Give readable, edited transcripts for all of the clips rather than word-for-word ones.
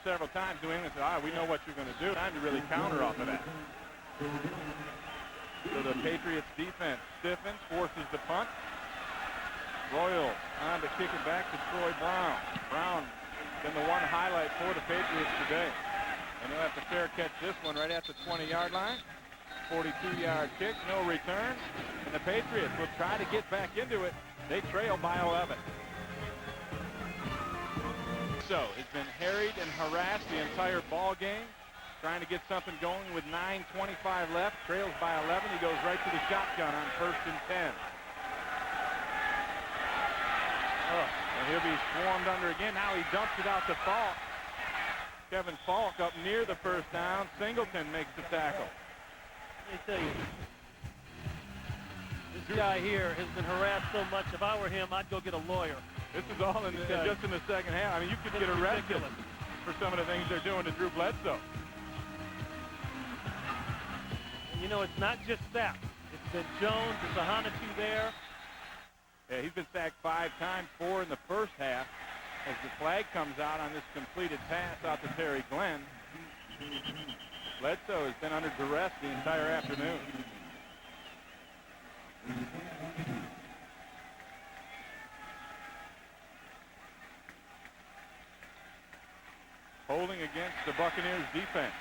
several times. New England said, we know what you're going to do. Time to really counter off of that. So the Patriots defense stiffens, forces the punt. Royal on to kick it back to Troy Brown. Brown been the one highlight for the Patriots today. And he'll have to fair catch this one right at the 20-yard line. 42-yard kick, no return. And the Patriots will try to get back into it. They trail by 11. So has been harried and harassed the entire ball game. Trying to get something going with 9:25 left. Trails by 11. He goes right to the shotgun on 1st and 10. And he'll be swarmed under again. Now he dumps it out to Falk. Kevin Falk up near the first down. Singleton makes the tackle. Let me tell you, this guy here has been harassed so much. If I were him, I'd go get a lawyer. This is all just in the second half. I mean, you could get arrested for some of the things they're doing to Drew Bledsoe. And you know, it's not just Sapp. It's been Jones, it's Ahanachi there. Yeah, he's been sacked 5 times, 4 in the first half. As the flag comes out on this completed pass out to Terry Glenn. Bledsoe has been under duress the entire afternoon. Holding against the Buccaneers defense.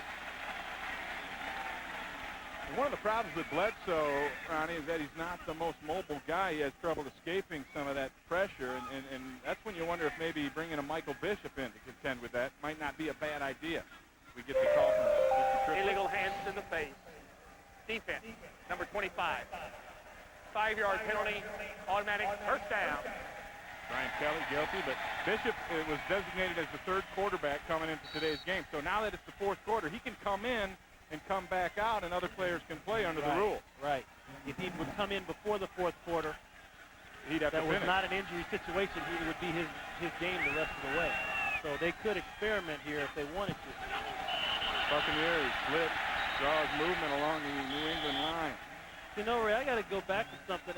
And one of the problems with Bledsoe, Ronnie, is that he's not the most mobile guy. He has trouble escaping some of that pressure, and that's when you wonder if maybe bringing a Michael Bishop in to contend with that might not be a bad idea. We get the call from Mr. Triplett. Illegal hands in the face. Defense, number 25. 5-yard penalty, automatic first down. Brian Kelly guilty, but Bishop was designated as the 3rd quarterback coming into today's game. So now that it's the 4th quarter, he can come in and come back out, and other players can play under the rule. Right. If he would come in before the 4th quarter, he'd have to finish. That was not an injury situation. He would be his game the rest of the way. So they could experiment here if they wanted to. Buccaneers blitz, draws movement along the New England line. You know, Ray, I got to go back to something.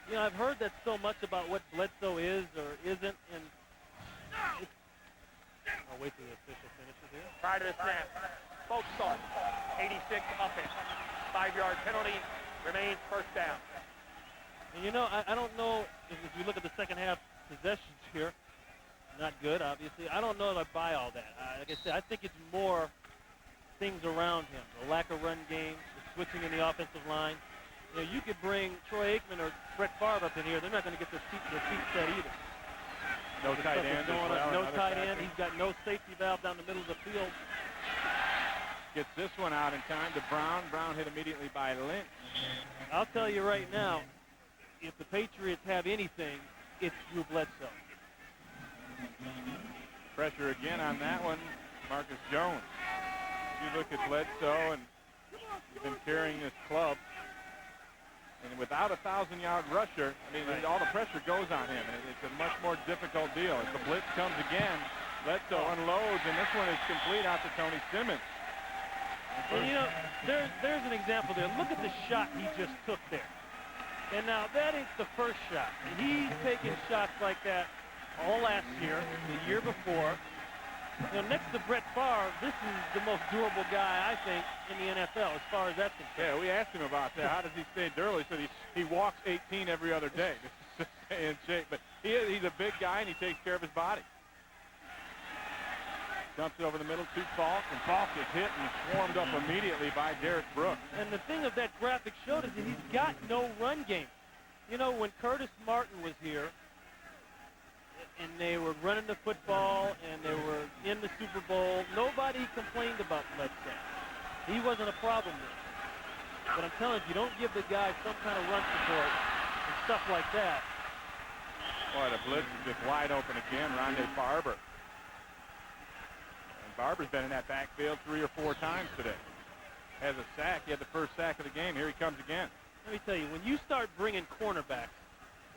You know, I've heard that so much about what Bledsoe is or isn't, and I'll wait till the official finishes here. Prior to the snap, both start. 86 offense. 5-yard penalty, remains first down. And you know, I don't know if you look at the second half possessions here, not good, obviously. I don't know if I buy all that. Like I said, I think it's more things around him. The lack of run game, the switching in the offensive line. You know, you could bring Troy Aikman or Brett Favre up in here. They're not going to get their feet set either. No tight end. No tight end. He's got no safety valve down the middle of the field. Gets this one out in time to Brown. Brown hit immediately by Lynch. I'll tell you right now, if the Patriots have anything, it's Drew Bledsoe. Pressure again on that one. Marcus Jones. You look at Bledsoe, and he's been carrying this club. And without a 1,000-yard rusher, I mean, all the pressure goes on him. And it's a much more difficult deal. As the blitz comes again, Bledsoe unloads, and this one is complete out to Tony Simmons. And, you know, there's an example there. Look at the shot he just took there. And now, that ain't the first shot. And he's taken shots like that all last year, the year before. You know, next to Brett Favre, this is the most durable guy, I think, in the NFL as far as that's concerned. Yeah, we asked him about that. How does he stay durable? He said he walks 18 every other day just to stay in shape. But he's a big guy, and he takes care of his body. Dumps it over the middle to Falk, and Falk is hit and swarmed up immediately by Derek Brooks. And the thing of that graphic showed is that he's got no run game. You know, when Curtis Martin was here, and they were running the football, and they were in the Super Bowl, nobody complained about Bledsoe. He wasn't a problem there. But I'm telling you, if you don't give the guy some kind of run support and stuff like that. Boy, the blitz is just wide open again. Rondé Barber. And Barber's been in that backfield 3 or 4 times today. Has a sack. He had the first sack of the game. Here he comes again. Let me tell you, when you start bringing cornerbacks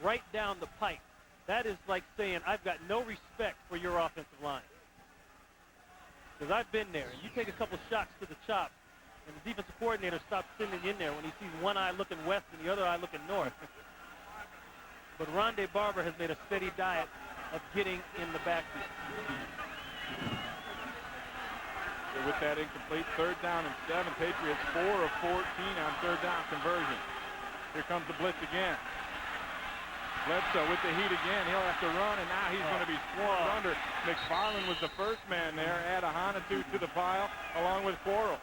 right down the pipe, that is like saying, I've got no respect for your offensive line. Because I've been there. And you take a couple shots to the chop, and the defensive coordinator stops sending in there when he sees one eye looking west and the other eye looking north. But Rondé Barber has made a steady diet of getting in the backfield. with that incomplete. 3rd down and 7. Patriots 4 of 14 on 3rd down conversion. Here comes the blitz again. Bledsoe with the heat again. He'll have to run, and now he's going to be swarmed under. McFarland was the first man there. Add a Hanatu to the pile along with Quarles.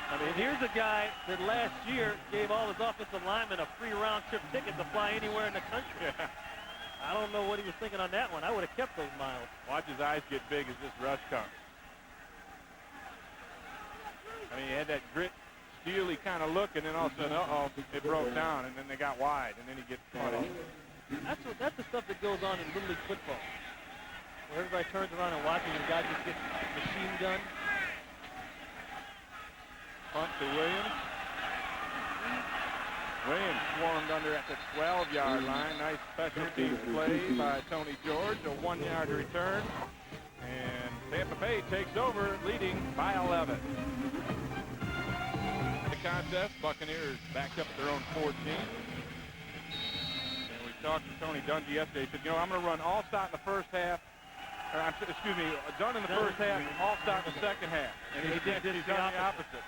I mean, here's a guy that last year gave all his offensive linemen a free round-trip ticket to fly anywhere in the country. Yeah. I don't know what he was thinking on that one. I would have kept those miles. Watch his eyes get big as this rush comes. I mean, he had that grit, steely kind of look, and then all of a sudden, uh-oh, it broke down, and then they got wide, and then he gets punished. That's the stuff that goes on in Little League football, where everybody turns around and watches and the guy just gets machine gunned. Punt to Williams. Williams swarmed under at the 12-yard line. Nice special teams play by Tony George. A 1-yard return. And Tampa Bay takes over, leading by 11. The contest, Buccaneers backed up at their own 14. And we talked to Tony Dungy yesterday. He said, you know, I'm going to run all stop in the first half. Or, excuse me, done in the first half, all stop in the second half. And he did the opposite.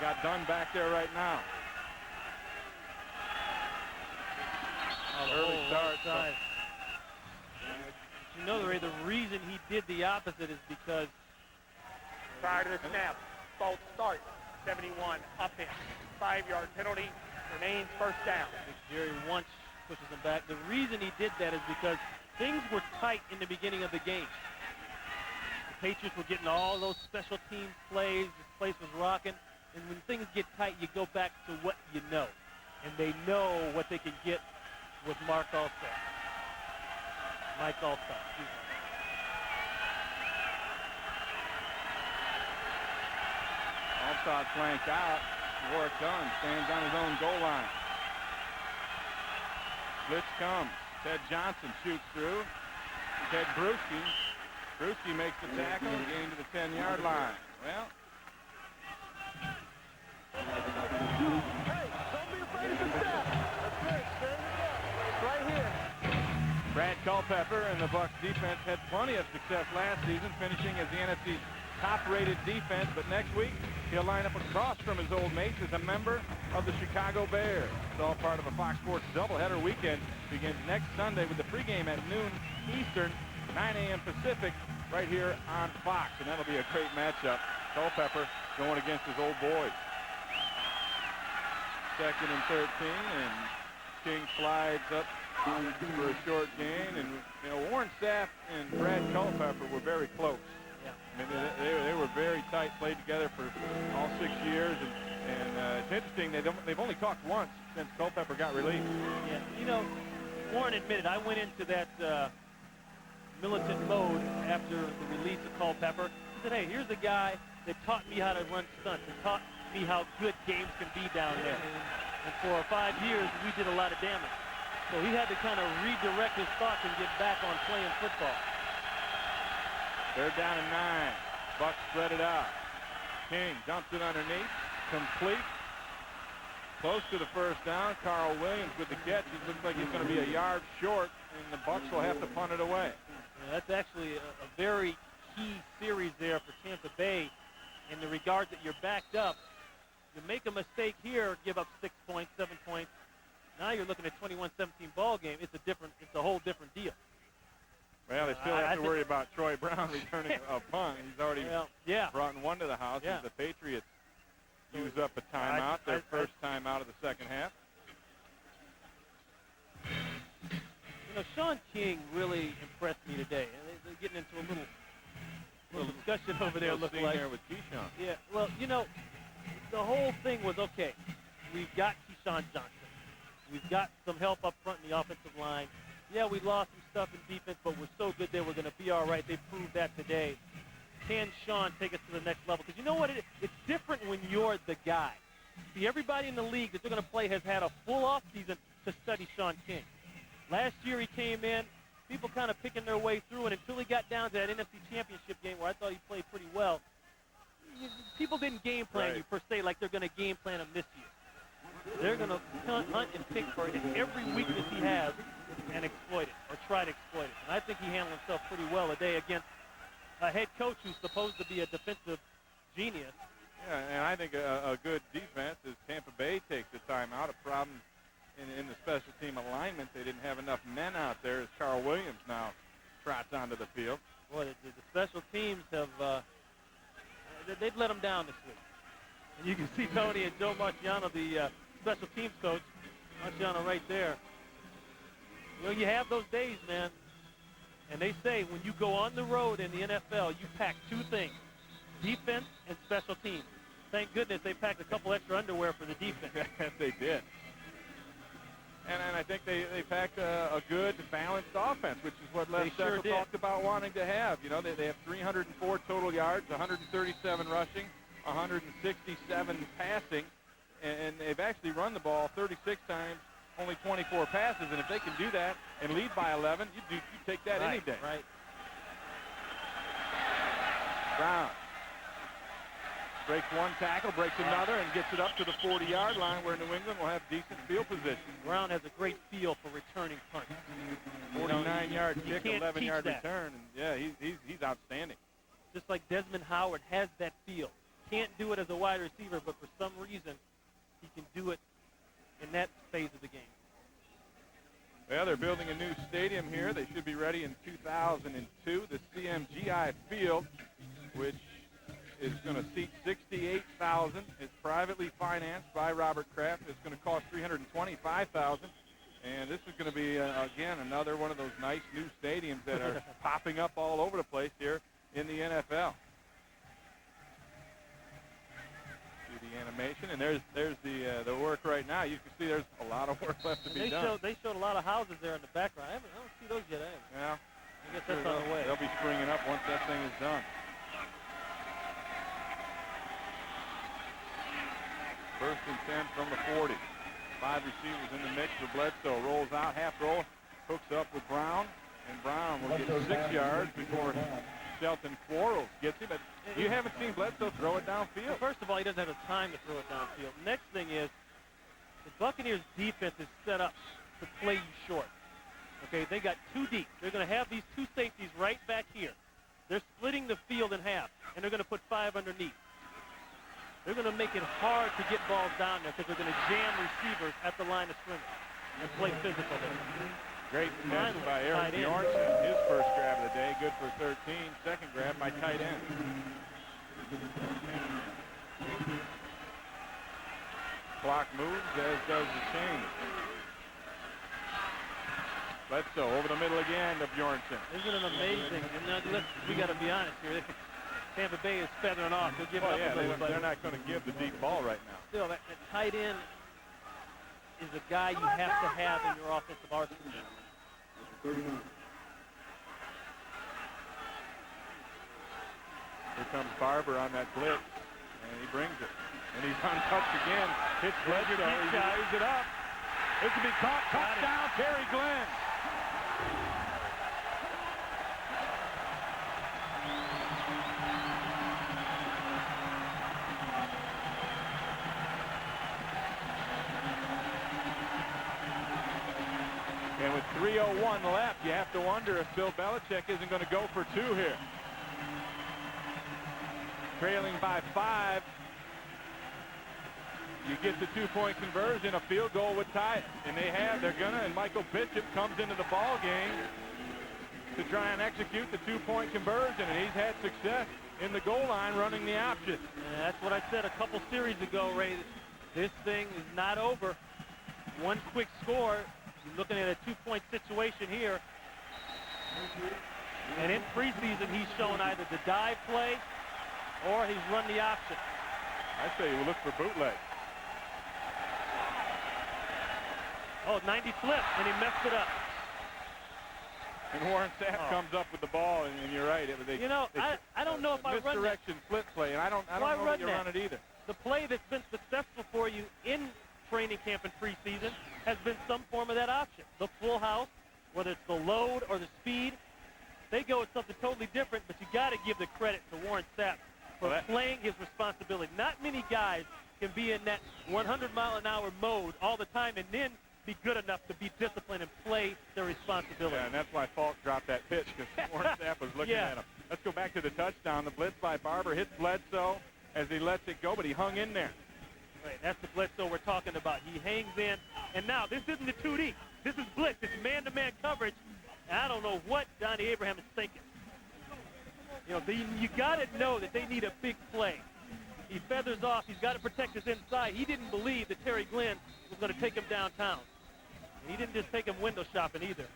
Got done back there right now. Early start. You know, the reason he did the opposite is because prior to the snap, false start, 71, up in. 5-yard penalty, remains first down. Jerry once pushes him back. The reason he did that is because things were tight in the beginning of the game. The Patriots were getting all those special teams plays. This place was rocking. And when things get tight, you go back to what you know. And they know what they can get with Mike Allstott. Allstott flanked out. Warwick Dunn stands on his own goal line. Blitz comes. Ted Johnson shoots through. Ted Brewski. Brewski makes the tackle, getting to the 10-yard line. Well, Hey, don't be afraid to step. That's it. There you go. Right here. Brad Culpepper and the Bucs defense had plenty of success last season, finishing as the NFC's top-rated defense. But next week, he'll line up across from his old mates as a member of the Chicago Bears. It's all part of a Fox Sports doubleheader weekend. Begins next Sunday with the pregame at noon Eastern, 9 a.m. Pacific, right here on Fox. And that'll be a great matchup. Culpepper going against his old boys. 2nd and 13, and King slides up for a short gain. And, you know, Warren Sapp and Brad Culpepper were very close. Yeah. I mean, they were very tight, played together for all 6 years. And it's interesting, they've only talked once since Culpepper got released. Yeah, you know, Warren admitted, I went into that militant mode after the release of Culpepper. He said, hey, here's a guy that taught me how to run stunts and taught me how good games can be down there. And for 5 years, we did a lot of damage. So he had to kind of redirect his thoughts and get back on playing football. 3rd down and 9. Bucs spread it out. King dumps it underneath. Complete. Close to the first down. Carl Williams with the catch. It looks like he's going to be a yard short, and the Bucs will have to punt it away. Yeah, that's actually a very key series there for Tampa Bay in the regard that you're backed up. You make a mistake here, give up 6 points, 7 points. Now you're looking at 21-17 ball game. It's a whole different deal. Well, they still have to worry about Troy Brown returning a punt. He's already brought one to the house as the Patriots use up a timeout, their first timeout of the second half. You know, Sean King really impressed me today. They're getting into a little discussion over there, looks like. There with Keyshawn. Yeah, well, you know, the whole thing was, okay, we've got Keyshawn Johnson. We've got some help up front in the offensive line. Yeah, we lost some stuff in defense, but we're so good there we're going to be all right. They proved that today. Can Sean take us to the next level? Because you know what? It's different when you're the guy. See, everybody in the league that they're going to play has had a full offseason to study Sean King. Last year he came in, people kind of picking their way through, and until he got down to that NFC Championship game where I thought he played pretty well, people didn't game plan you per se like they're going to game plan him this year. They're going to hunt and pick for every weakness he has and exploit it, or try to exploit it. And I think he handled himself pretty well today against a head coach who's supposed to be a defensive genius. Yeah, and I think a good defense is Tampa Bay takes the timeout. A problem in the special team alignment. They didn't have enough men out there as Carl Williams now trots onto the field. Boy, the special teams have they've let them down this week. And you can see Tony and Joe Marciano, the special teams coach, Marciano right there. You know, you have those days, man. And they say when you go on the road in the NFL, you pack two things, defense and special teams. Thank goodness they packed a couple extra underwear for the defense. They did. And I think they packed a good, balanced offense, which is what Les Steffel talked about wanting to have. You know, they have 304 total yards, 137 rushing, 167 passing, and they've actually run the ball 36 times, only 24 passes. And if they can do that and lead by 11, you take that any day. Right. Brown breaks one tackle, breaks another, and gets it up to the 40-yard line where New England will have decent field position. Brown has a great feel for returning punts. 49-yard kick, 11-yard return, and yeah, he's outstanding. Just like Desmond Howard has that feel. Can't do it as a wide receiver, but for some reason he can do it in that phase of the game. Well, they're building a new stadium here. They should be ready in 2002. The CMGI Field, which is going to seat 68,000. It's privately financed by Robert Kraft. It's going to cost $325,000. And this is going to be, again, another one of those nice new stadiums that are popping up all over the place here in the NFL. See the animation, and there's the work right now. You can see there's a lot of work left to be done. They showed a lot of houses there in the background. I don't see those yet. Yeah. I guess that's on the way. They'll be springing up once that thing is done. First and 10 from the 40. 5 receivers in the mix for Bledsoe. Rolls out, half roll, hooks up with Brown, and Brown will get 6 yards before Shelton Quarles gets him. But you haven't seen Bledsoe throw it downfield. Well, first of all, he doesn't have the time to throw it downfield. Next thing is, the Buccaneers defense is set up to play you short. Okay, they got 2 deep. They're going to have these 2 safeties right back here. They're splitting the field in half, and they're going to put 5 underneath. They're going to make it hard to get balls down there because they're going to jam receivers at the line of scrimmage and play physical there. Great catch by Eric Bjornson. His first grab of the day, good for 13. Second grab by tight end. Clock moves, as does the chain. Bledsoe over the middle again to Bjornson. Isn't it amazing? And we got to be honest here. Tampa Bay is feathering off. They'll give it up a little bit. They're not going to give the deep ball right now. Still, that tight end is a guy you have to have in your offensive arsenal. Here comes Barber on that blitz, and he brings it. And he's untouched again. Hits Bledsoe. He lays it up. It can be caught. Touchdown, Terry Glenn. And with 3:01 left, you have to wonder if Bill Belichick isn't going to go for 2 here. Trailing by 5. You get the 2-point conversion, a field goal would tie it. And they have, they're going to, and Michael Bishop comes into the ball game to try and execute the 2-point conversion. And he's had success in the goal line running the option. Yeah, that's what I said a couple series ago, Ray. This thing is not over. One quick score. You're looking at a 2-point situation here. And in preseason, he's shown either the dive play or he's run the option. I say we look for bootleg. Oh, 90 flip, and he messed it up. And Warren Sapp comes up with the ball, and you're right. I don't know if I run that. Misdirection flip play, and I don't know if you run it either. The play that's been successful for you in training camp and preseason has been some form of that option. The full house, whether it's the load or the speed, they go with something totally different, but you got to give the credit to Warren Sapp for playing his responsibility. Not many guys can be in that 100-mile-an-hour mode all the time and then be good enough to be disciplined and play their responsibility. Yeah, and that's why Falk dropped that pitch, because Warren Sapp was looking at him. Let's go back to the touchdown. The blitz by Barber hits Bledsoe as he lets it go, but he hung in there. Right, that's the Bledsoe we're talking about. He hangs in, and now this isn't the 2D. This is blitz. It's man-to-man coverage. And I don't know what Donnie Abraham is thinking. You know, you got to know that they need a big play. He feathers off. He's got to protect his inside. He didn't believe that Terry Glenn was going to take him downtown. And he didn't just take him window shopping either.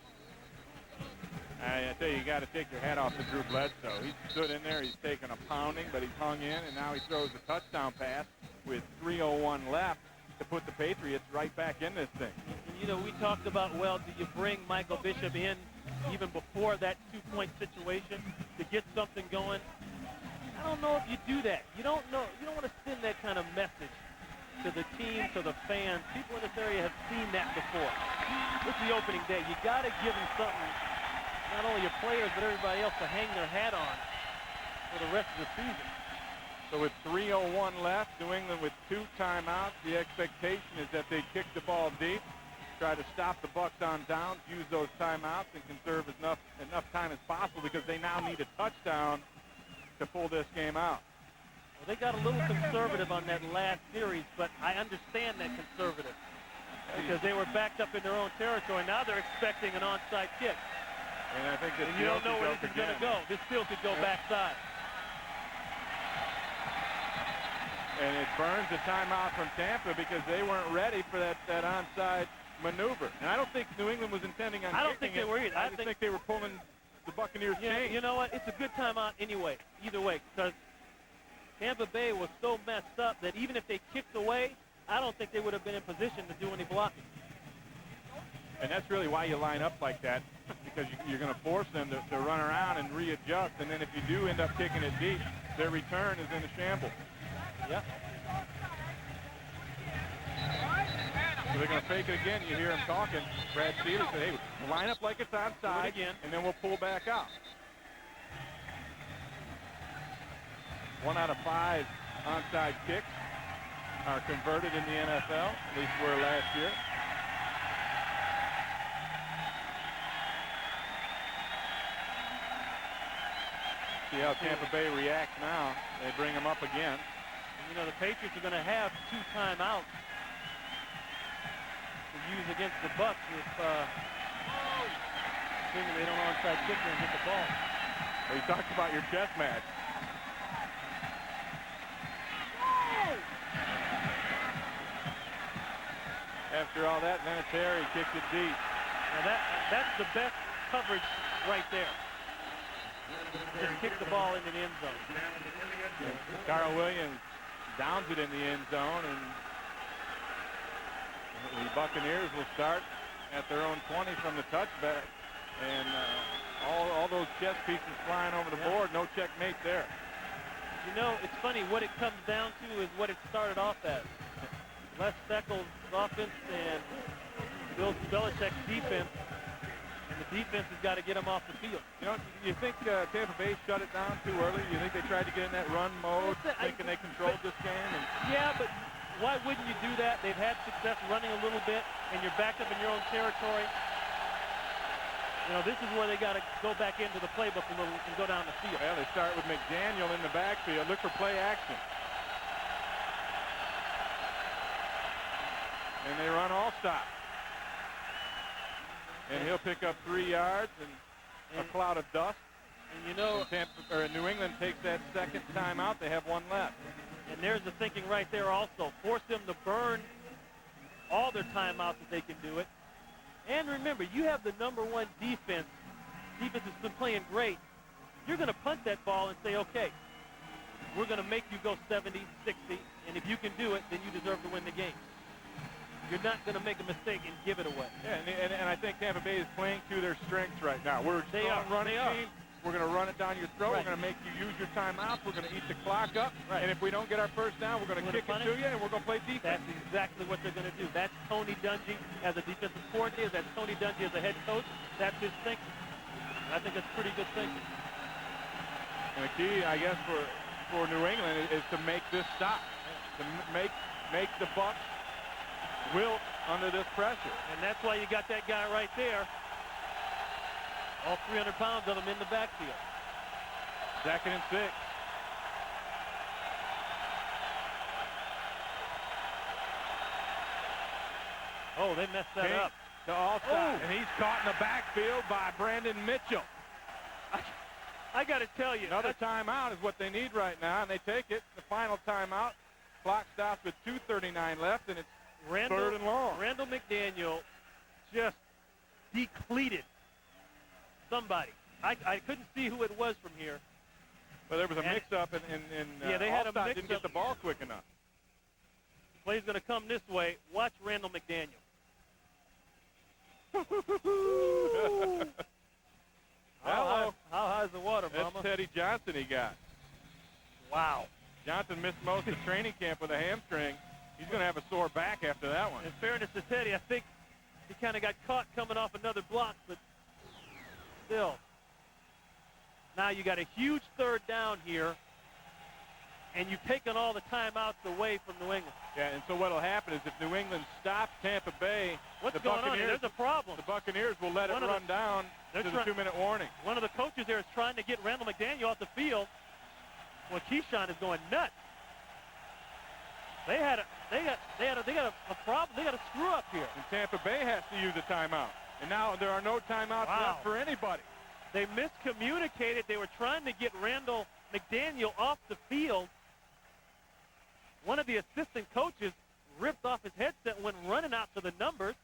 I tell you, you got to take your hat off to Drew Bledsoe. He stood in there. He's taken a pounding, but he's hung in, and now he throws a touchdown pass with 3:01 left to put the Patriots right back in this thing. And, you know, we talked about, well, do you bring Michael Bishop in even before that two-point situation to get something going? I don't know if you do that. You don't know. You don't want to send that kind of message to the team, to the fans. People in this area have seen that before. It's the opening day. You got to give them something, not only your players, but everybody else to hang their hat on for the rest of the season. So with 3:01 left, New England with 2 timeouts. The expectation is that they kick the ball deep, try to stop the Bucs on downs, use those timeouts, and conserve enough time as possible, because they now need a touchdown to pull this game out. Well, they got a little conservative on that last series, but I understand that conservative because they were backed up in their own territory. Now they're expecting an onside kick. And I think that you don't know where this is going to go. This still could go backside. And it burns the timeout from Tampa because they weren't ready for that onside maneuver. And I don't think New England was intending on I don't think they were either. I think they were pulling the Buccaneers' chain. You know what? It's a good timeout anyway, either way, because Tampa Bay was so messed up that even if they kicked away, I don't think they would have been in position to do any blocking. And that's really why you line up like that, because you're going to force them to run around and readjust. And then if you do end up kicking it deep, their return is in a shambles. Yep. So they're going to fake it again. You hear him talking. Brad Seeley said, hey, line up like it's onside, again, and then we'll pull back out. 1 out of 5 onside kicks are converted in the NFL, at least were last year. See how Tampa Bay reacts now. They bring him up again. You know, the Patriots are going to have 2 timeouts to use against the Bucs if assuming they don't onside kick and get the ball. Well, you talked about your chess match. After all that, Vinatieri kicked it deep. Now that's the best coverage right there. Just kick the ball into the end zone. Carl Williams downs it in the end zone, and the Buccaneers will start at their own 20 from the touchback. And all those chess pieces flying over the board, no checkmate there. You know, it's funny, what it comes down to is what it started off as. Les Steckel's offense and Bill Belichick's defense, and the defense has got to get them off the field. You know, you think Tampa Bay shut it down too early? You think they tried to get in that run mode, thinking they controlled this game? Yeah, but why wouldn't you do that? They've had success running a little bit, and you're backed up in your own territory. You know, this is where they got to go back into the playbook a little and go down the field. Well, they start with McDaniel in the backfield. Look for play action. And they run all stop. And he'll pick up 3 yards and a cloud of dust. And you know, New England takes that second timeout. They have 1 left. And there's the thinking right there also. Force them to burn all their timeouts if they can do it. And remember, you have the #1 defense. Defense has been playing great. You're going to punt that ball and say, okay, we're going to make you go 70, 60, and if you can do it, then you deserve to win the game. You're not going to make a mistake and give it away. Yeah, and I think Tampa Bay is playing to their strengths right now. We're a strong running team. We're going to run it down your throat. Right. We're going to make you use your timeouts. We're going to eat the clock up. Right. And if we don't get our first down, we're going to kick it to you, and we're going to play defense. That's exactly what they're going to do. That's Tony Dungy as a defensive coordinator. That's Tony Dungy as a head coach. That's his thinking. And I think that's pretty good thinking. And the key, I guess, for New England is to make this stop. To make the Bucs wilt under this pressure. And that's why you got that guy right there. All 300 pounds of him in the backfield. 2nd and 6. Oh, they messed that King up. to offside, and he's caught in the backfield by Brandon Mitchell. I got to tell you. Another timeout is what they need right now, and they take it. The final timeout. Clock stops with 2:39 left, and it's 3rd and long. Randall McDaniel just decleated somebody. I couldn't see who it was from here. But there was a mix-up, and yeah, they had a mix-up. Didn't get the ball quick enough. Play's going to come this way. Watch Randall McDaniel. How high is the water, Mama? That's Teddy Johnson he got. Wow. Johnson missed most of training camp with a hamstring. He's going to have a sore back after that one. In fairness to Teddy, I think he kind of got caught coming off another block, but still. Now you got a huge 3rd down here, and you've taken all the timeouts away from New England. Yeah, and so what will happen is if New England stops Tampa Bay, what's going on here? There's a problem. The Buccaneers will let it run down to the 2-minute warning. One of the coaches there is trying to get Randall McDaniel off the field. Well, Keyshawn is going nuts. They got a problem. They got a screw up here. And Tampa Bay has to use a timeout. And now there are no timeouts left for anybody. They miscommunicated. They were trying to get Randall McDaniel off the field. One of the assistant coaches ripped off his headset, went running out to the numbers,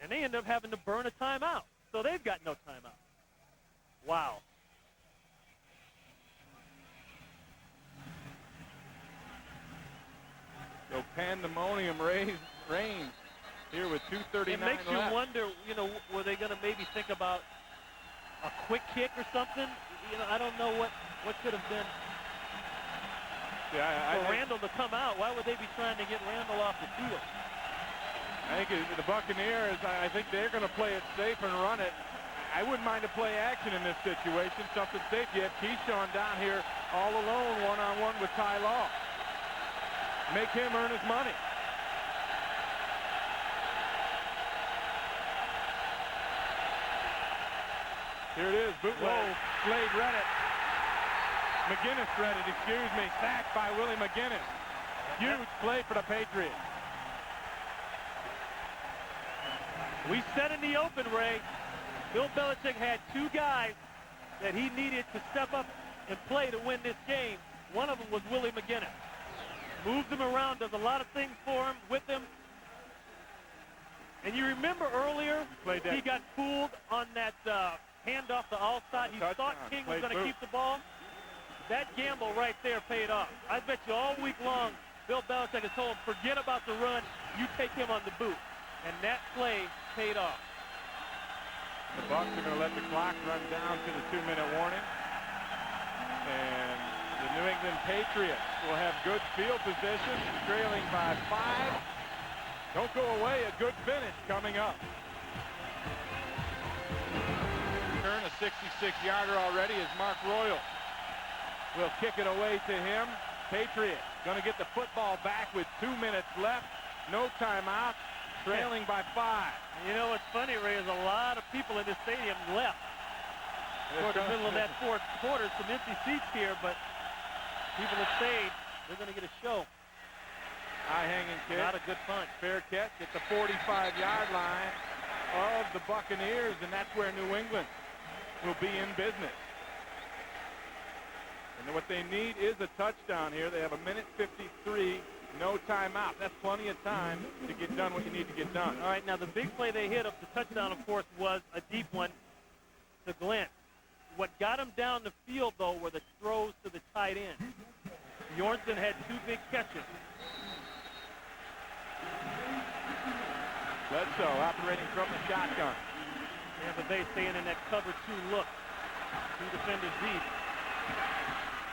and they end up having to burn a timeout. So they've got no timeout. Wow. So pandemonium reigns here with 2:39 It makes left. you wonder, were they going to maybe think about a quick kick or something? I don't know what could have been. Yeah, for Randall to come out, why would they be trying to get Randall off the field? I think the Buccaneers, I think they're going to play it safe and run it. I wouldn't mind a play action in this situation, something safe. You have Keyshawn down here all alone, one-on-one with Ty Law. Make him earn his money. Here it is, bootleg. Slade read it. McGinnis read it, excuse me. Sacked by Willie McGinnis. Huge play for the Patriots. We said in the open, Ray, Bill Belichick had 2 guys that he needed to step up and play to win this game. One of them was Willie McGinnis. Moves him around, does a lot of things for him, with him. And you remember earlier, he got fooled on that handoff to Allstott. He thought King was going to keep the ball. That gamble right there paid off. I bet you all week long, Bill Belichick has told him, forget about the run, you take him on the boot. And that play paid off. The Bucs are going to let the clock run down to the 2-minute warning. And the New England Patriots will have good field position, trailing by 5. Don't go away, a good finish coming up. Turn a 66-yarder already is Mark Royal. Will kick it away to him. Patriots going to get the football back with 2 minutes left. No timeout. Trailing by 5. You know what's funny, Ray, is a lot of people in this stadium left. Toward the middle of that 4th quarter, some empty seats here, but people that stayed, they're going to get a show. High-hanging kick. Not a good punch. Fair catch at the 45-yard line of the Buccaneers, and that's where New England will be in business. And what they need is a touchdown here. They have 1:53, no timeout. That's plenty of time to get done what you need to get done. All right, now the big play they hit up the touchdown, of course, was a deep one to Glenn. What got him down the field, though, were the throws to the tight end. Bjornsson had 2 big catches. Bledsoe operating from the shotgun. Tampa Bay staying in that cover 2 look. 2 defenders deep.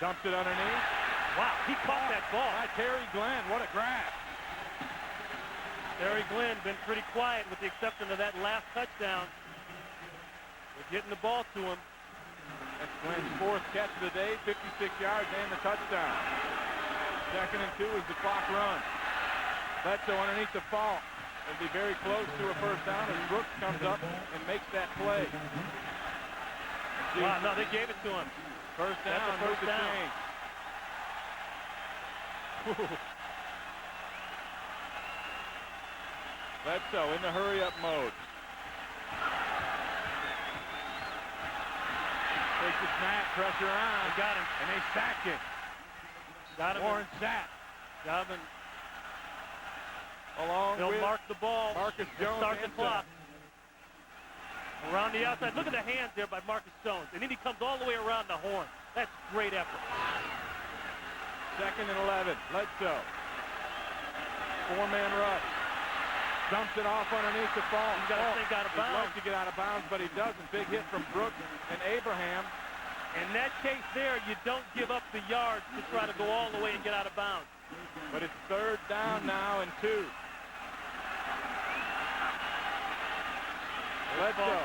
Dumps it underneath. Wow, he caught that ball. By Terry Glenn, what a grab. Terry Glenn been pretty quiet with the exception of that last touchdown. We're getting the ball to him. That's Glenn's 4th catch of the day, 56 yards and the touchdown. 2nd and 2 as the clock runs. Bledsoe underneath the fault. It'll be very close to a first down as Brooks comes up and makes that play. Wow, no, they gave it to him. First down, That's a first move the down. chain. Bledsoe in the hurry-up mode. Takes the snap, pressure on. They got him. And they sacked it. Got him. Warren sacked. Got him. Along They'll with mark the ball. Marcus Jones. Start the clock. Around the outside. Look at the hands there by Marcus Jones. And then he comes all the way around the horn. That's great effort. 2nd and 11. Bledsoe. 4-man rush. Dumps it off underneath the ball. He's got to think out of He'd bounds. like to get out of bounds, but he doesn't. Big hit from Brooks and Abraham. In that case there, you don't give up the yards to try to go all the way and get out of bounds. But it's 3rd down now and 2. Bledsoe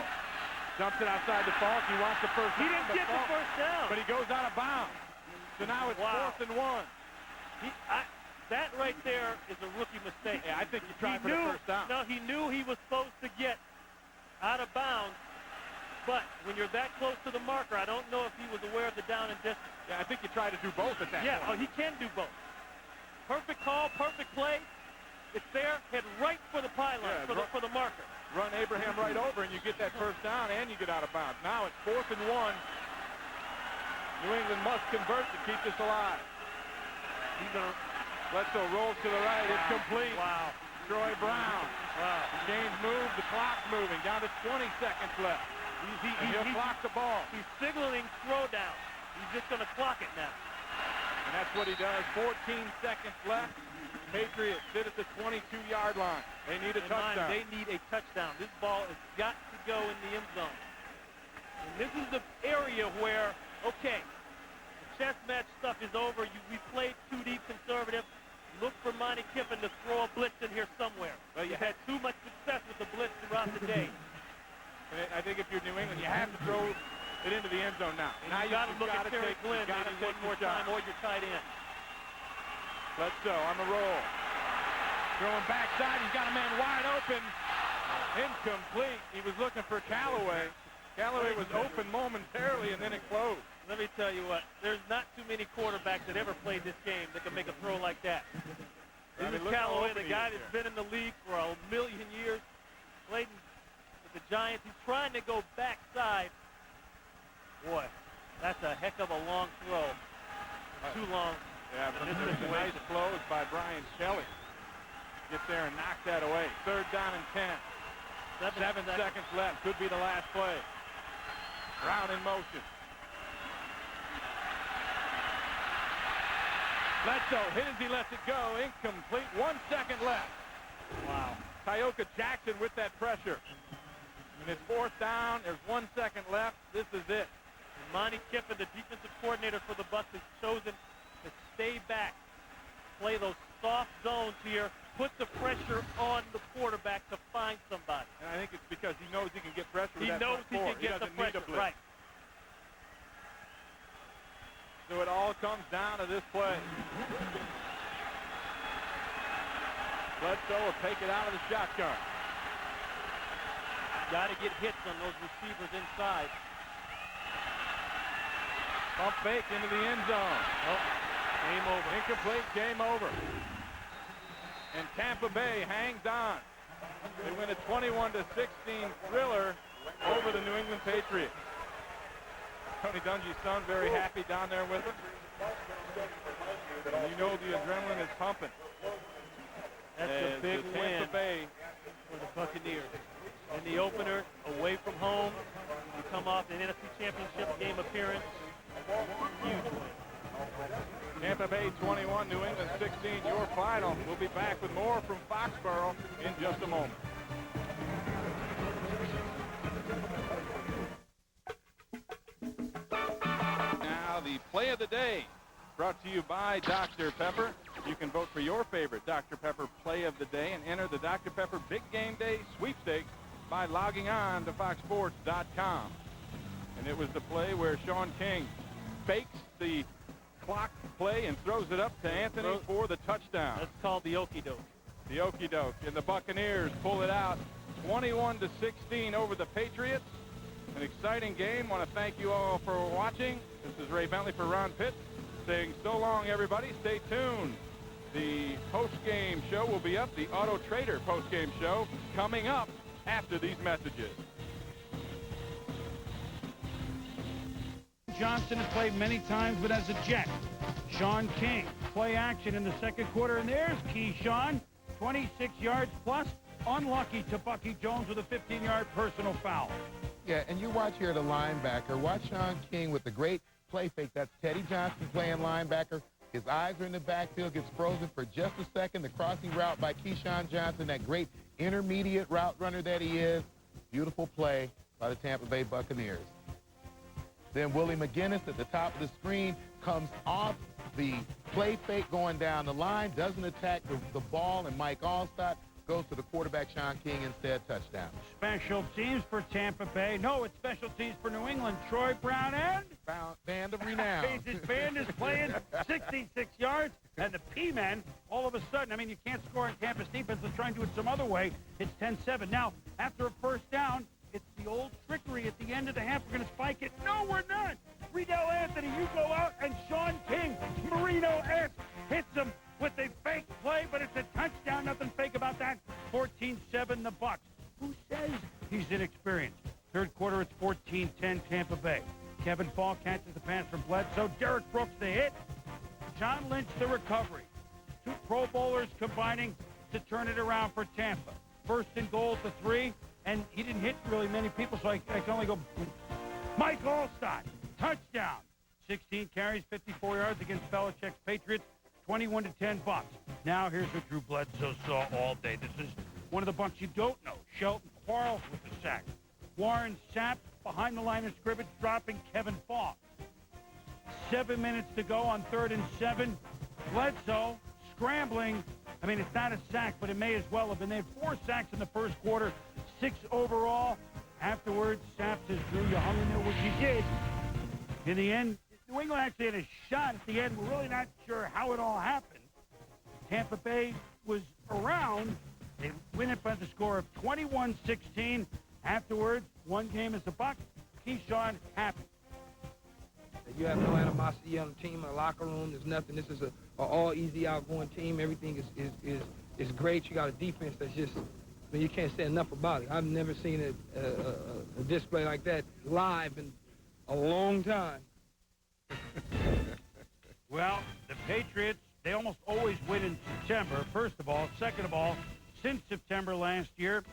dumps it outside the fault. He wants the first down. He didn't get the first down. But he goes out of bounds. So now it's 4th and 1. That right there is a rookie mistake. Yeah, I think you tried for the first down. No, he knew he was supposed to get out of bounds. But when you're that close to the marker, I don't know if he was aware of the down and distance. Yeah, I think you try to do both at that Yeah, point. he can do both. Perfect call, perfect play. It's there, head right for the pylon, Yeah, for the marker. Run Abraham right over, and you get that first down, and you get out of bounds. Now it's 4th and 1. New England must convert to keep this alive. He's going to... Bledsoe rolls to the right. It's complete. Wow. Troy Brown. Wow. Chains move. The clock's moving. Down to 20 seconds left. He'll clock the ball. He's signaling throwdown. He's just going to clock it now. And that's what he does. 14 seconds left. Patriots sit at the 22-yard line. They need a touchdown. They need a touchdown. This ball has got to go in the end zone. And this is the area where, okay, the chess match stuff is over. We played too deep conservative. Look for Monty Kiffin to throw a blitz in here somewhere. Well, You've had too much success with the blitz throughout the day. I think if you're New England, you have to throw it into the end zone now. Now you got to look at Terry Glenn maybe one more time, or your tight end. Bledsoe on the roll. Throwing backside. He's got a man wide open. Incomplete. He was looking for Callaway. Callaway was open momentarily, and then it closed. Let me tell you what, there's not too many quarterbacks that ever played this game that can make a throw like that. This is Callaway, the guy that's been in the league for a million years, played with the Giants. He's trying to go backside. Boy, that's a heck of a long throw. Too long. Yeah, but this is a nice close by Brian Shelley. Gets there and knocks that away. 3rd down and 10. 7 seconds left. Could be the last play. Brown in motion. Bledsoe hit as he lets it go. Incomplete. 1 second left. Wow. Tyoka Jackson with that pressure. And it's 4th down. There's 1 second left. This is it. And Monty Kiffin, the defensive coordinator for the Bucs, has chosen to stay back, play those soft zones here, put the pressure on the quarterback to find somebody. And I think it's because he knows he can get pressure with He that knows front he four. can get the doesn't need a pressure, blitz. right. So it all comes down to this play. Bledsoe will take it out of the shotgun. Got to get hits on those receivers inside. Pump fake into the end zone. Oh, game over. Incomplete, game over. And Tampa Bay hangs on. They win a 21-16 thriller over the New England Patriots. Tony Dungy's son very happy down there with him. And you know the adrenaline is pumping. That's a big the Tampa win Bay for the Buccaneers. In the opener, away from home, you come off an NFC Championship game appearance. Huge win. Tampa Bay 21, New England 16, your final. We'll be back with more from Foxborough in just a moment. Now the play of the day brought to you by Dr. Pepper. You can vote for your favorite Dr. Pepper play of the day and enter the Dr. Pepper Big Game Day sweepstakes by logging on to foxsports.com. And it was the play where Sean King fakes the clock play and throws it up to Anthony for the touchdown. That's called the okie doke. the okie doke. And the Buccaneers pull it out 21-16 over the Patriots. An exciting game. Want to thank you all for watching. This is Ray Bentley for Ron Pitts saying so long, everybody. Stay tuned. The post-game show will be up. The Auto Trader post-game show coming up after these messages. Johnson has played many times, but as a Jet. Sean King, play action in the second quarter, and there's Keyshawn, 26 yards plus. Unlucky to Bucky Jones with a 15-yard personal foul. Yeah, and you watch here the linebacker. Watch Sean King with the great play fake. That's Teddy Johnson playing linebacker. His eyes are in the backfield, gets frozen for just a second. The crossing route by Keyshawn Johnson, that great intermediate route runner that he is. Beautiful play by the Tampa Bay Buccaneers. Then Willie McGinnis at the top of the screen comes off the play fake going down the line, doesn't attack the ball, and Mike Allstott goes to the quarterback, Sean King, instead, touchdown. Special teams for Tampa Bay. No, it's special teams for New England. Troy Brown and Band of renown. His band is playing 66 yards, and the P-men, all of a sudden, I mean, you can't score in Tampa's defense. Let's try and do it some other way. It's 10-7. Now, after a first down, it's the old trickery at the end of the half. We're going to spike it. No, we're not. Riedel Anthony, you go out, and Sean King, Marino-esque, hits him with a fake play, but it's a touchdown. Nothing fake about that. 14-7 the Bucs. Who says he's inexperienced? Third quarter, it's 14-10 Tampa Bay. Kevin Fall catches the pass from Bledsoe. Derek Brooks the hit. John Lynch the recovery. Two Pro Bowlers combining to turn it around for Tampa. First and goal to 3, and he didn't hit really many people, so I can only go. Mike Allstott, touchdown. 16 carries, 54 yards against Belichick's Patriots. 21-10 Bucs. Now here's what Drew Bledsoe saw all day. This is one of the bunch you don't know. Shelton Quarles with the sack. Warren Sapp behind the line of scrimmage, dropping Kevin Fall. 7 minutes to go on 3rd and 7. Bledsoe scrambling. I mean, it's not a sack, but it may as well have been. They had 4 sacks in the first quarter, 6 overall. Afterwards, Sapp says, Drew, you hung in there, which he did. In the end, New England actually had a shot at the end. We're really not sure how it all happened. Tampa Bay was around. They win it by the score of 21-16. Afterwards, one game as a Buck. Keyshawn happy. You have no animosity on the team, a locker room. There's nothing. This is a all easy outgoing team. Everything is great. You got a defense that's just, I mean, you can't say enough about it. I've never seen a display like that live in a long time. Well, the Patriots, they almost always win in September, first of all. Second of all, since September last year,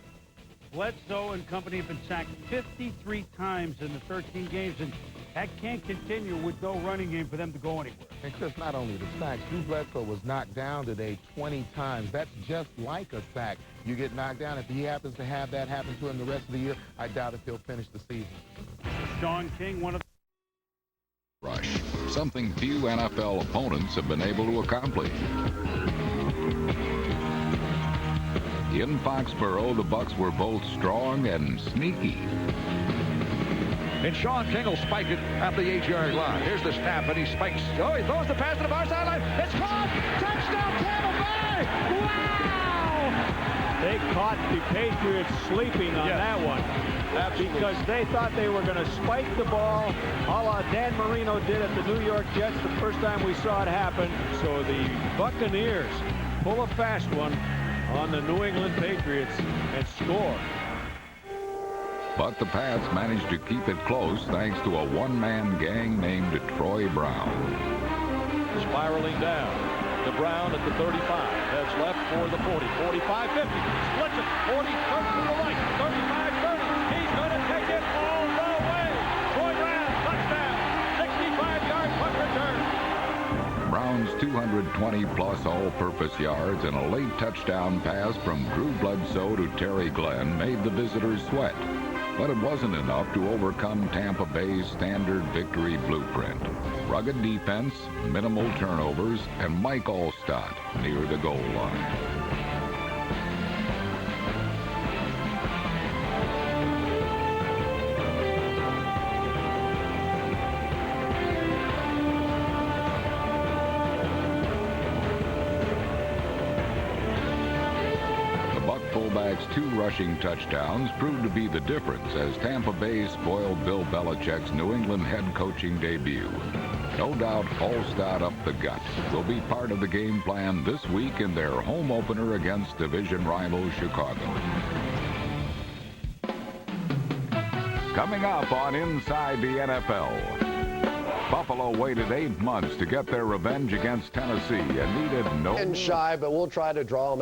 Bledsoe and company have been sacked 53 times in the 13 games, and that can't continue with no running game for them to go anywhere. And Chris, not only the sacks, Drew Bledsoe was knocked down today 20 times. That's just like a sack. You get knocked down. If he happens to have that happen to him the rest of the year, I doubt if he'll finish the season. Sean King, one of rush, something few NFL opponents have been able to accomplish. In Foxborough, the Bucs were both strong and sneaky. And Sean King will spike it at the 8-yard line. Here's the snap, and he spikes. Oh, he throws the pass to the far sideline. It's caught! Touchdown, Tampa Bay! Wow! They caught the Patriots sleeping on that one. Because they thought they were going to spike the ball, a la Dan Marino did at the New York Jets the first time we saw it happen. So the Buccaneers pull a fast one on the New England Patriots and score. But the Pats managed to keep it close thanks to a one-man gang named Troy Brown. Spiraling down to Brown at the 35. That's left for the 40. 45, 50. Splits it. 40, starts to the right. 35, 30. He's going to take it all the way. Troy Brown, touchdown. 65-yard punt return. Brown's 220-plus all-purpose yards and a late touchdown pass from Drew Bledsoe to Terry Glenn made the visitors sweat. But it wasn't enough to overcome Tampa Bay's standard victory blueprint. Rugged defense, minimal turnovers, and Mike Allstott near the goal line. Belichick's 2 rushing touchdowns proved to be the difference as Tampa Bay spoiled Bill Belichick's New England head coaching debut. No doubt Holstad up the gut will be part of the game plan this week in their home opener against division rival Chicago. Coming up on Inside the NFL. Buffalo waited 8 months to get their revenge against Tennessee and needed no... Shy, but we'll try to draw them